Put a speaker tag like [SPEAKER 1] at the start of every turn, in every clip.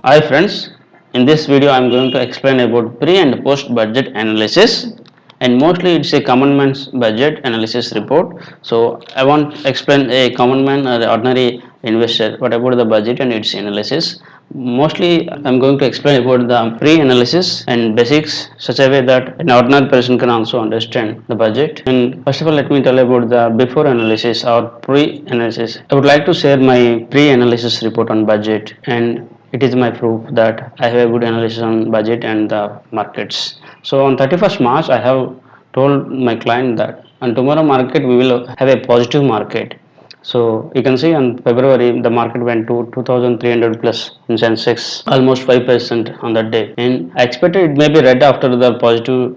[SPEAKER 1] Hi friends, in this video I am going to explain about pre and post budget analysis, and mostly it's a common man's budget analysis report. So I want to explain a common man or the ordinary investor what about the budget and its analysis. Mostly I'm going to explain about the pre-analysis and basics such a way that an ordinary person can also understand the budget. And first of all let me tell about the before analysis or pre-analysis. I would like to share my pre-analysis report on budget, and it is my proof that I have a good analysis on budget and the markets. So on 31st March, I have told my client that on tomorrow market we will have a positive market. So you can see on February the market went to 2,300 plus in Sensex, almost 5% on that day. And I expected it may be red after the positive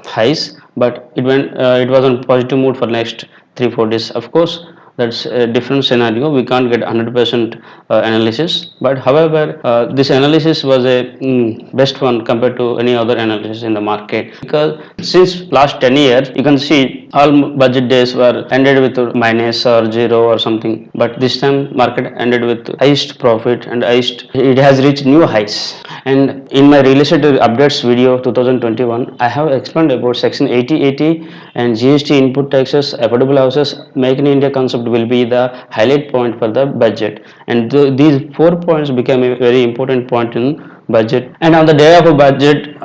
[SPEAKER 1] highs, but it was on positive mood for next 3 4 days. Of course, that's a different scenario. We can't get 100% analysis, but however this analysis was a best one compared to any other analysis in the market, because since last 10 years you can see all budget days were ended with minus or zero or something, but this time market ended with highest profit and highest, it has reached new highs. And in my real estate updates video 2021, I have explained about section 8080 and GST input taxes, affordable houses, make in India concept will be the highlight point for the budget. And these 4 points became a very important point in budget. And on the day of a budget,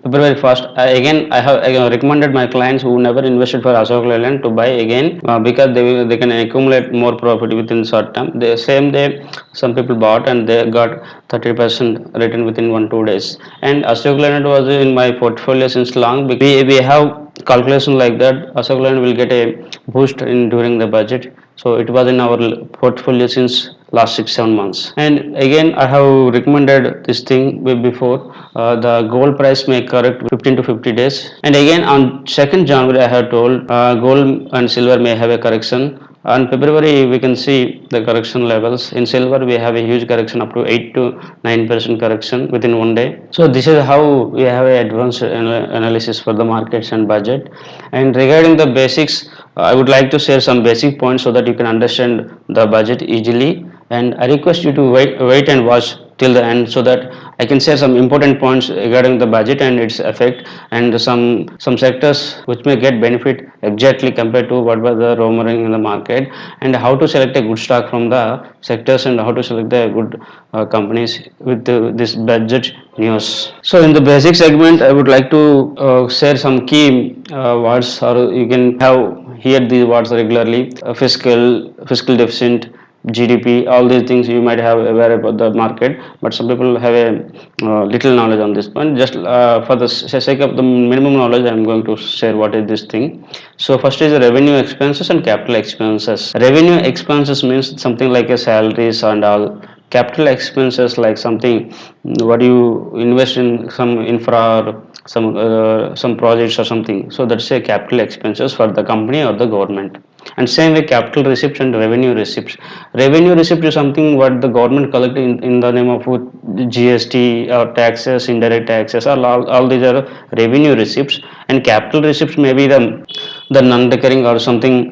[SPEAKER 1] February 1st, I have recommended my clients who never invested for Ashok Leyland to buy again, because they can accumulate more profit within short term. The same day, some people bought and they got 30% return within 1 2 days. And Ashok Leyland was in my portfolio since long. We have calculation like that. Ashok Leyland will get a boost in during the budget. So it was in our portfolio since last 6 7 months. And again, I have recommended this thing before. The gold price may correct 15 to 50 days. And again, on 2nd January, I have told gold and silver may have a correction. On February, we can see the correction levels. In silver, we have a huge correction up to 8 to 9% correction within 1 day. So this is how we have a advanced analysis for the markets and budget. And regarding the basics, I would like to share some basic points so that you can understand the budget easily. And I request you to wait and watch till the end so that I can share some important points regarding the budget and its effect, and some sectors which may get benefit exactly compared to what was the rumoring in the market, and how to select a good stock from the sectors, and how to select the good companies with this budget news. So in the basic segment, I would like to share some key words, or you can have hear these words regularly: fiscal deficit, GDP, all these things you might have aware about the market, but some people have a little knowledge on this one. Just for the sake of the minimum knowledge, I am going to share what is this thing. So first is the revenue expenses and capital expenses. Revenue expenses means something like a salaries and all. Capital expenses like something what you invest in some infra or some projects or something. So that's a capital expenses for the company or the government. And same way capital receipts and revenue receipts. Revenue receipt is something what the government collect in the name of GST or taxes, indirect taxes, all these are revenue receipts. And capital receipts may be the non-recurring or something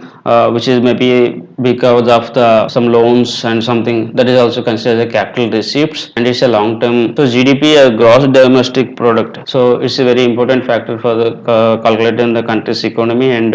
[SPEAKER 1] which is maybe because of the some loans and something, that is also considered as a capital receipts, and it's a long term. So GDP, a gross domestic product, so it's a very important factor for the calculating the country's economy and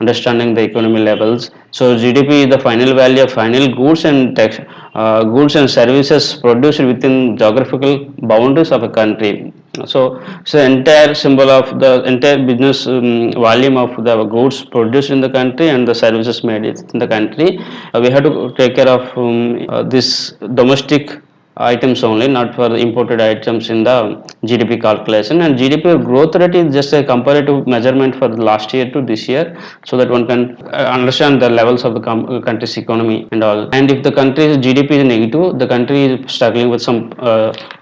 [SPEAKER 1] understanding the economy levels. So GDP is the final value of final goods and goods and services produced within geographical boundaries of a country. So it's the entire symbol of the entire business volume of the goods produced in the country and the services made in the country. We have to take care of this domestic items only, not for the imported items in the GDP calculation. And GDP growth rate is just a comparative measurement for the last year to this year, so that one can understand the levels of the country's economy and all. And if the country's GDP is negative, the country is struggling with some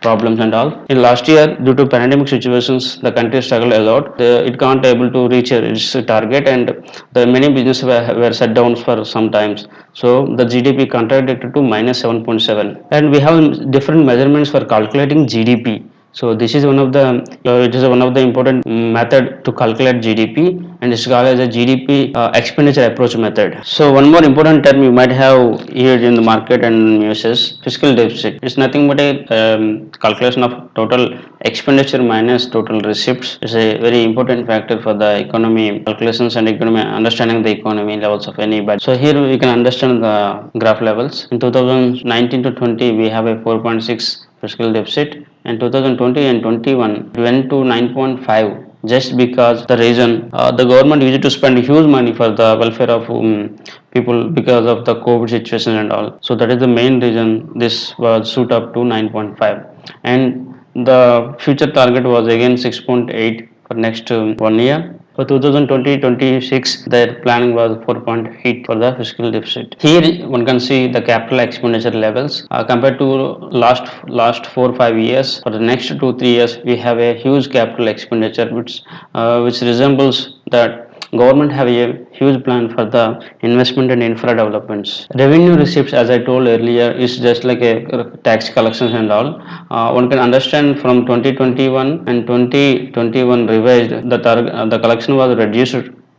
[SPEAKER 1] problems and all. In last year, due to pandemic situations, the country struggled a lot. It can't able to reach its target, and the many businesses were shut down for some times. So the GDP contracted to minus 7.7, and we have different measurements for calculating GDP. So this is one of the it is one of the important method to calculate GDP, and it's called as a GDP expenditure approach method. So one more important term you might have heard in the market and news is fiscal deficit. It's nothing but a calculation of total expenditure minus total receipts. It's a very important factor for the economy calculations and economy understanding the economy levels of any budget. So here we can understand the graph levels. In 2019 to 20, we have a 4.6 fiscal deficit, and 2020 and 21 it went to 9.5, just because the reason the government used to spend huge money for the welfare of people because of the COVID situation and all. So that is the main reason this was shoot up to 9.5, and the future target was again 6.8 for next 1 year. For 2020-26, their planning was 4.8 for the fiscal deficit. Here one can see the capital expenditure levels compared to last 4 5 years. For the next 2 3 years, we have a huge capital expenditure, which resembles that government have a huge plan for the investment and infra developments. Revenue receipts, as I told earlier, is just like a tax collections and all. One can understand from 2021 and 2021 revised, the collection was reduced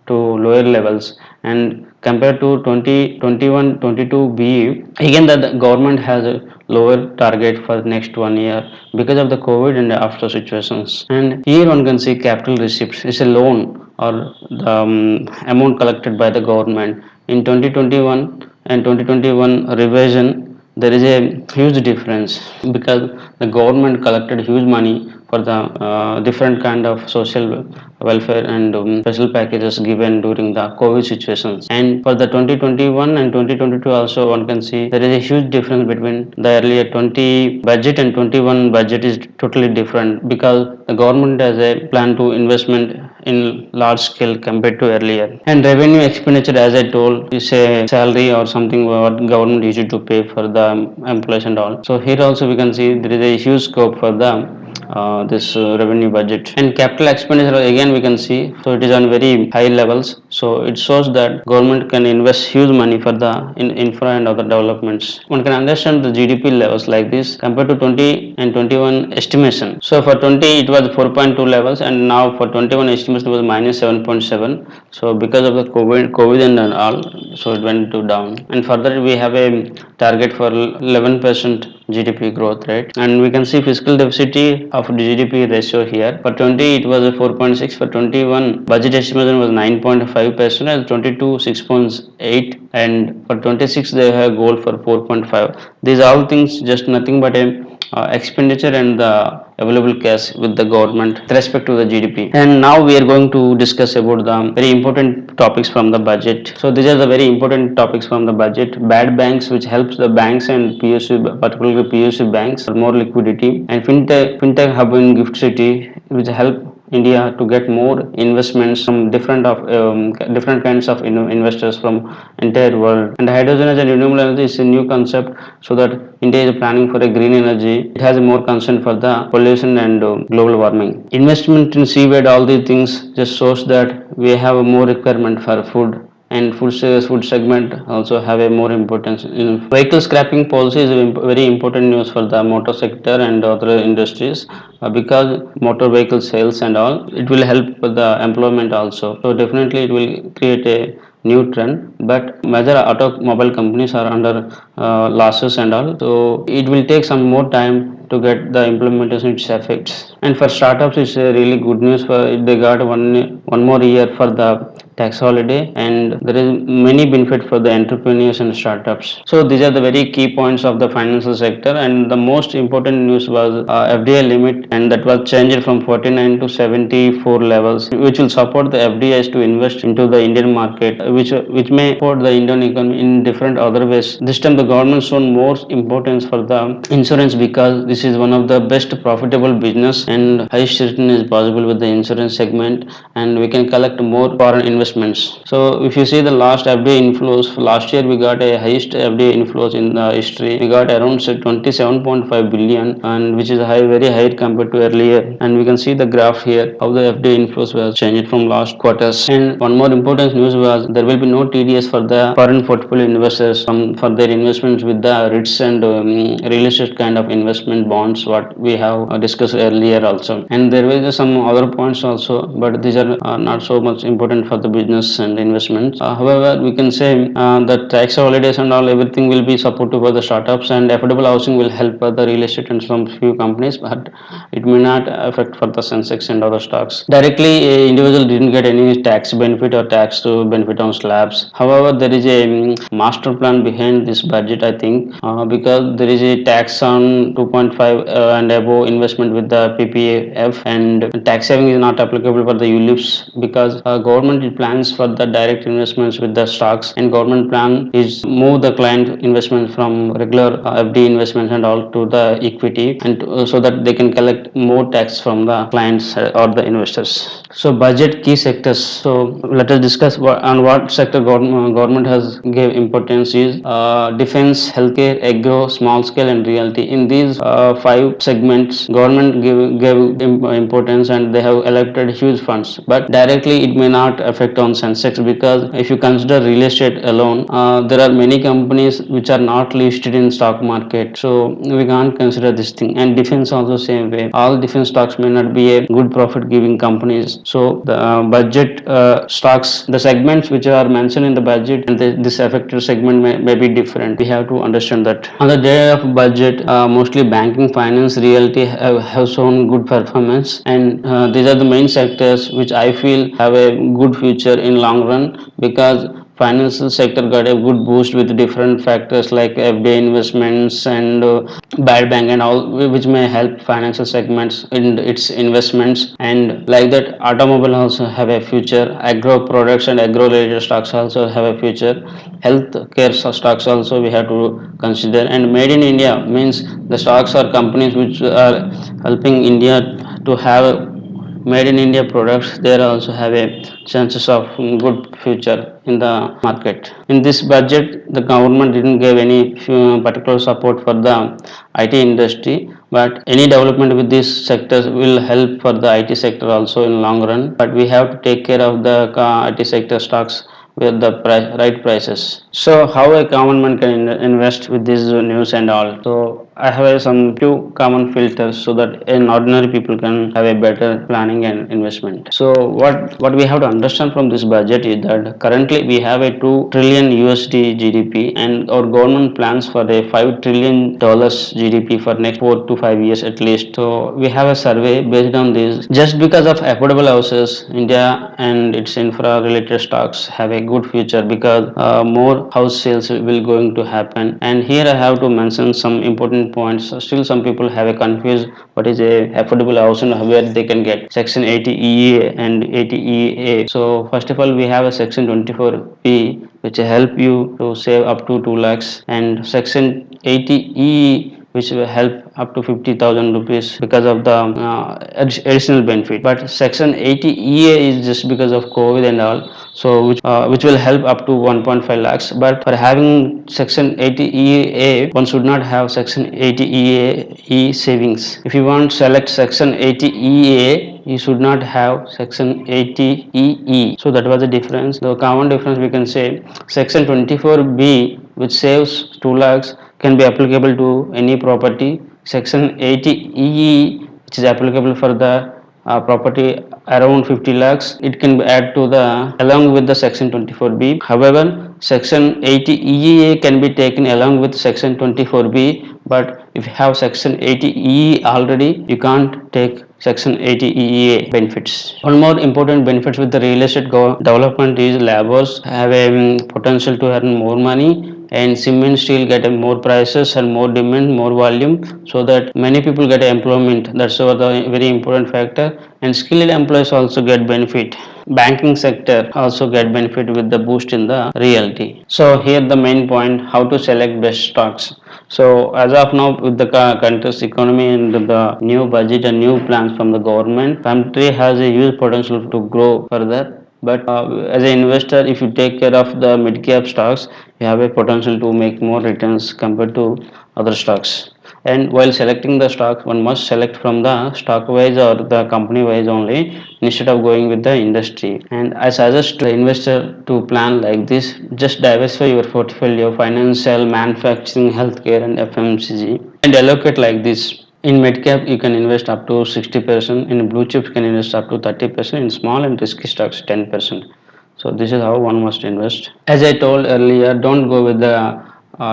[SPEAKER 1] to lower levels, and compared to 2021-22 BE, again the government has a lower target for the next 1 year because of the COVID and after situations. And here one can see capital receipts is a loan or the amount collected by the government in 2021 and 2021 revision. There is a huge difference because the government collected huge money for the different kind of social welfare and special packages given during the COVID situations. And for the 2021 and 2022 also, one can see there is a huge difference between the earlier 20 budget and 21 budget is totally different because the government has a plan to investment in large scale compared to earlier. And revenue expenditure, as I told, is a salary or something what government used to pay for the employees and all. So here also we can see there is a huge scope for the this revenue budget. And capital expenditure again we can see, so it is on very high levels. So it shows that government can invest huge money for the infra and other developments. One can understand the GDP levels like this compared to 20 and 21 estimation. So for 20 it was 4.2 levels, and now for 21 estimation was minus 7.7. So because of the COVID and all, so it went to down. And further we have a target for 11% GDP growth rate, and we can see fiscal deficit of GDP ratio here. For 20 it was a 4.6, for 21 budget estimation was 9.5%, and 22 6.8, and for 26 they have a goal for 4.5. These all things just nothing but a expenditure and the available cash with the government with respect to the GDP. And now we are going to discuss about the very important topics from the budget. So these are the very important topics from the budget. Bad banks, which helps the banks and PSU, particularly PSU banks, for more liquidity. And fintech hub in Gift City, which help India to get more investments from different kinds of investors from entire world. And hydrogen as a renewable energy is a new concept, so that India is planning for a green energy. It has more concern for the pollution and global warming. Investment in seabed, all these things just shows that we have a more requirement for food, and food segment also have a more importance. In vehicle scrapping policy is very important news for the motor sector and other industries because motor vehicle sales and all, it will help with the employment also. So definitely it will create a new trend, but major automobile companies are under losses and all, so it will take some more time to get the implementation its effects. And for startups it's a really good news for they got one more year for the tax holiday, and there is many benefit for the entrepreneurs and startups. So these are the very key points of the financial sector. And the most important news was FDI limit, and that was changed from 49 to 74 levels, which will support the FDIs to invest into the Indian market, which may support the Indian economy in different other ways. This time the government shown more importance for the insurance because this is one of the best profitable business, and highest return is possible with the insurance segment, and we can collect more foreign investment investments. So if you see the last FDI inflows, last year we got a highest FDI inflows in the history. We got around 27.5 billion, and which is high, very high compared to earlier. And we can see the graph here how the FDI inflows were changed from last quarters. And one more important news was there will be no TDS for the foreign portfolio investors for their investments with the REITs and real estate kind of investment bonds what we have discussed earlier also. And there will be some other points also, but these are not so much important for the business and investments. However, we can say that tax holidays and all everything will be supportive for the startups, and affordable housing will help for the real estate and some few companies, but it may not affect for the Sensex and other stocks. Directly, a individual didn't get any tax benefit or tax to benefit on slabs. However, there is a master plan behind this budget, I think, because there is a tax on 2.5 and above investment with the PPF, and tax saving is not applicable for the ULIPs because government plans for the direct investments with the stocks, and government plan is move the client investment from regular FD investments and all to the equity, and so that they can collect more tax from the clients or the investors. So budget key sectors. So let us discuss on what sector government has gave importance is defense, healthcare, agro, small scale, and realty. In these five segments, government gave importance, and they have allocated huge funds. But directly, it may not affect on Sensex because if you consider real estate alone, there are many companies which are not listed in stock market, so we can't consider this thing. And defense also same way. All defense stocks may not be a good profit giving companies. So the budget stocks, the segments which are mentioned in the budget and this affected segment may be different. We have to understand that. On the day of budget, mostly banking, finance, realty have shown good performance, and these are the main sectors which I feel have a good future in long run because financial sector got a good boost with different factors like FDI investments and bad bank and all, which may help financial segments in its investments. And like that, automobile also have a future, agro products and agro related stocks also have a future, health care stocks also we have to consider. And made in India means the stocks are companies which are helping India to have made in India products. They also have a chances of good future in the market. In this budget, the government didn't give any particular support for the IT industry, but any development with these sectors will help for the IT sector also in long run. But we have to take care of the IT sector stocks with the right prices. So how a common man can invest with this news and all. So I have some few common filters so that an ordinary people can have a better planning and investment. So what we have to understand from this budget is that currently we have a 2 trillion USD GDP, and our government plans for a 5 trillion dollars GDP for next 4 to 5 years at least. So we have a survey based on this. Just because of affordable houses, India and its infra related stocks have a good future because more house sales will going to happen. And here I have to mention some important points. Still some people have a confused what is a affordable house and where they can get section 80 EA and 80 EA. So first of all we have a section 24B which help you to save up to 2 lakhs, and section 80 E which will help up to 50,000 rupees because of the additional benefit. But section 80 EA is just because of COVID and all, so which will help up to 1.5 lakhs. But for having section 80 EA, one should not have section 80 EA savings. If you want to select section 80 EA, you should not have section 80 EE. So that was the difference. The common difference we can say section 24B which saves 2 lakhs can be applicable to any property. Section 80 EE which is applicable for the property around 50 lakhs, it can be added to the along with the section 24B. However, section 80 EEA can be taken along with section 24B, but if you have section 80 EE already, you can't take section 80 EEA benefits. One more important benefits with the real estate development is laborers have a potential to earn more money, and cement steel get more prices and more demand, more volume, so that many people get employment. That's the very important factor. And skilled employees also get benefit. Banking sector also get benefit with the boost in the realty. So here the main point, how to select best stocks. So as of now, with the country's economy and the new budget and new plans from the government, country has a huge potential to grow further. but as an investor, if you take care of the mid cap stocks, you have a potential to make more returns compared to other stocks. And while selecting the stocks, one must select from the stock wise or the company wise only, instead of going with the industry. And I suggest to the investor to plan like this: just diversify your portfolio: financial, manufacturing, healthcare, and FMCG, and allocate like this. In mid cap, you can invest up to 60%. In blue chips, you can invest up to 30%. In small and risky stocks, 10%. So this is how one must invest. As I told earlier, don't go with the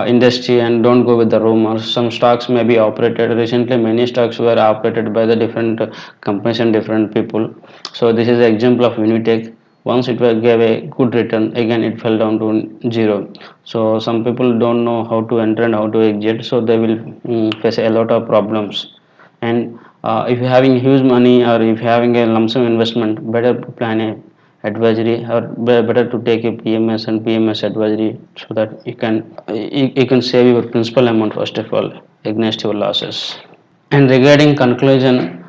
[SPEAKER 1] industry and don't go with the rumors. Some stocks may be operated. Recently, many stocks were operated by the different companies and different people. So this is an example of Unitech. Once it gave a good return, again it fell down to zero. So some people don't know how to enter and how to exit, so they will face a lot of problems. And if you're having huge money, or if you're having a lump sum investment, better plan a advisory, or better to take a PMS and PMS advisory, so that you can save your principal amount first of all against your losses. And regarding conclusion,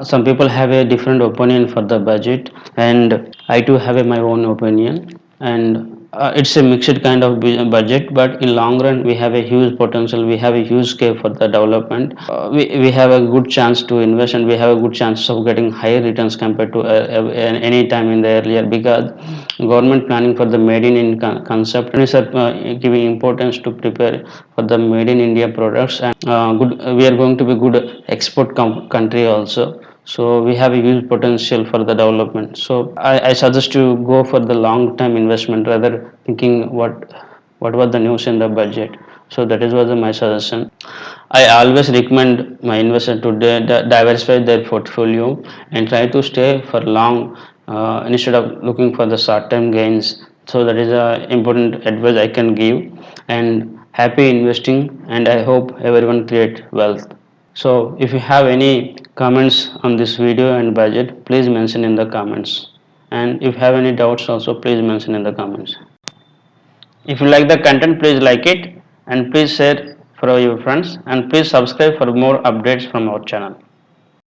[SPEAKER 1] some people have a different opinion for the budget, and I too have my own opinion. And it's a mixed kind of budget, but in long run we have a huge potential. We have a huge scale for the development. We have a good chance to invest, and we have a good chance of getting higher returns compared to any time in the earlier, because government planning for the made in concept, and is giving importance to prepare for the made in India products. And good, we are going to be good export country also. So we have a huge potential for the development. So I suggest to go for the long term investment rather thinking what was the news in the budget. So that is was my suggestion. I always recommend my investor to diversify their portfolio and try to stay for long, instead of looking for the short term gains. So that is a important advice I can give. And happy investing, and I hope everyone create wealth. So if you have any comments on this video and budget, please mention in the comments. And if you have any doubts also, please mention in the comments. If you like the content, please like it, and please share for your friends, and please subscribe for more updates from our channel.